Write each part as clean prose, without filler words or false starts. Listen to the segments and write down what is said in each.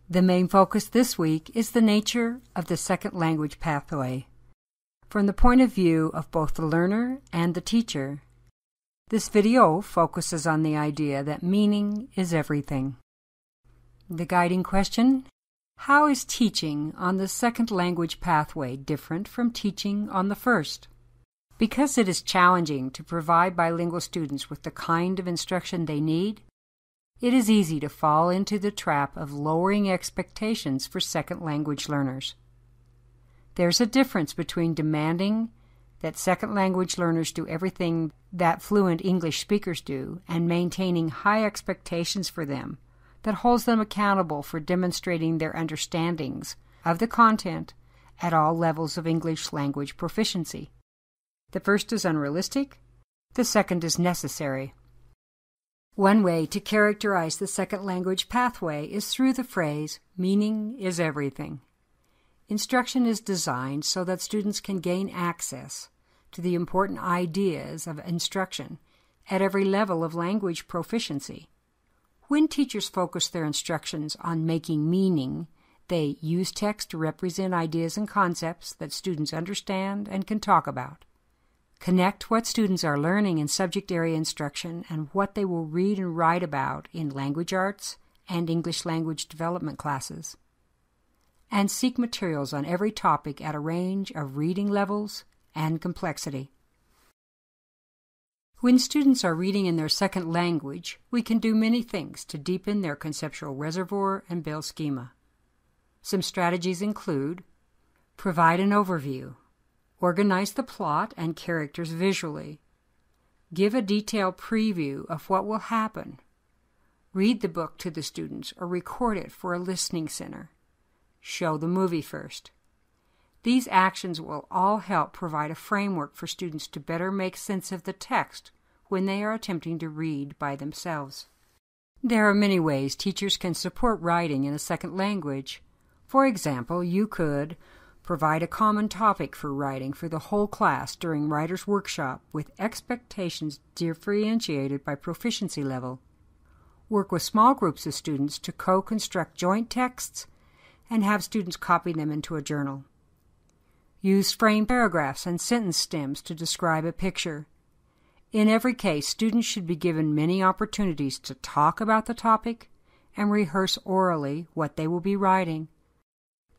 The main focus this week is the nature of the second language pathway, from the point of view of both the learner and the teacher. This video focuses on the idea that meaning is everything. The guiding question: how is teaching on the second language pathway different from teaching on the first? Because it is challenging to provide bilingual students with the kind of instruction they need, it is easy to fall into the trap of lowering expectations for second language learners. There's a difference between demanding that second language learners do everything that fluent English speakers do and maintaining high expectations for them that holds them accountable for demonstrating their understandings of the content at all levels of English language proficiency. The first is unrealistic, the second is necessary. One way to characterize the second language pathway is through the phrase, "meaning is everything." Instruction is designed so that students can gain access to the important ideas of instruction at every level of language proficiency. When teachers focus their instructions on making meaning, they use text to represent ideas and concepts that students understand and can talk about. Connect what students are learning in subject area instruction and what they will read and write about in language arts and English language development classes. And seek materials on every topic at a range of reading levels and complexity. When students are reading in their second language, we can do many things to deepen their conceptual reservoir and build schema. Some strategies include: provide an overview, organize the plot and characters visually, give a detailed preview of what will happen, read the book to the students or record it for a listening center, show the movie first. These actions will all help provide a framework for students to better make sense of the text when they are attempting to read by themselves. There are many ways teachers can support writing in a second language. For example, you could provide a common topic for writing for the whole class during Writer's Workshop with expectations differentiated by proficiency level. Work with small groups of students to co-construct joint texts and have students copy them into a journal. Use frame paragraphs and sentence stems to describe a picture. In every case, students should be given many opportunities to talk about the topic and rehearse orally what they will be writing.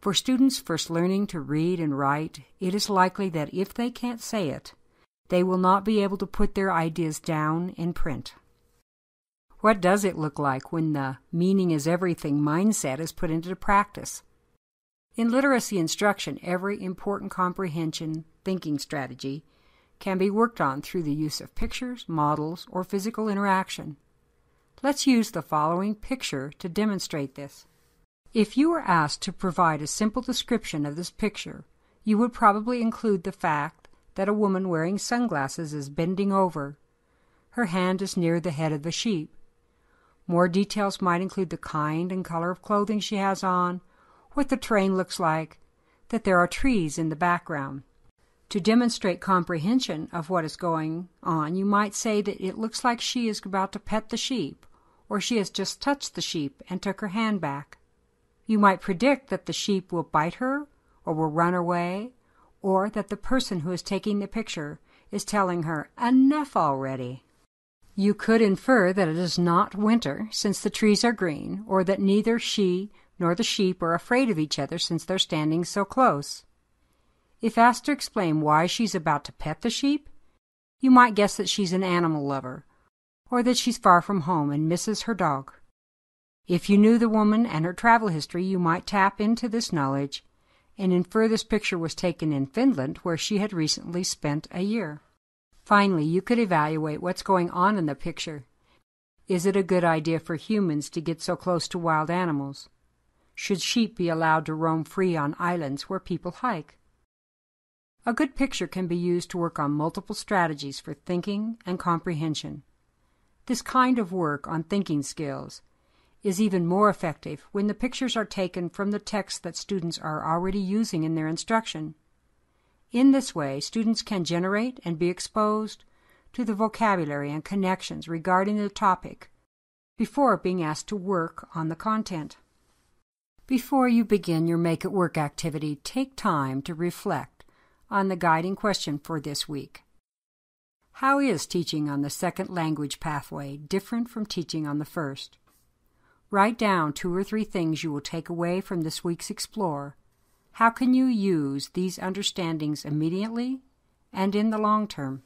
For students first learning to read and write, it is likely that if they can't say it, they will not be able to put their ideas down in print. What does it look like when the meaning is everything mindset is put into practice? In literacy instruction, every important comprehension thinking strategy can be worked on through the use of pictures, models, or physical interaction. Let's use the following picture to demonstrate this. If you were asked to provide a simple description of this picture, you would probably include the fact that a woman wearing sunglasses is bending over. Her hand is near the head of the sheep. More details might include the kind and color of clothing she has on, what the terrain looks like, that there are trees in the background. To demonstrate comprehension of what is going on, you might say that it looks like she is about to pet the sheep, or she has just touched the sheep and took her hand back. You might predict that the sheep will bite her or will run away, or that the person who is taking the picture is telling her, "Enough already." You could infer that it is not winter since the trees are green, or that neither she nor the sheep are afraid of each other since they're standing so close. If asked to explain why she's about to pet the sheep, you might guess that she's an animal lover, or that she's far from home and misses her dog. If you knew the woman and her travel history, you might tap into this knowledge and infer this picture was taken in Finland, where she had recently spent a year. Finally, you could evaluate what's going on in the picture. Is it a good idea for humans to get so close to wild animals? Should sheep be allowed to roam free on islands where people hike? A good picture can be used to work on multiple strategies for thinking and comprehension. This kind of work on thinking skills is even more effective when the pictures are taken from the text that students are already using in their instruction. In this way, students can generate and be exposed to the vocabulary and connections regarding the topic before being asked to work on the content. Before you begin your Make It Work activity, take time to reflect on the guiding question for this week. How is teaching on the second language pathway different from teaching on the first? Write down 2 or 3 things you will take away from this week's Explore. How can you use these understandings immediately and in the long term?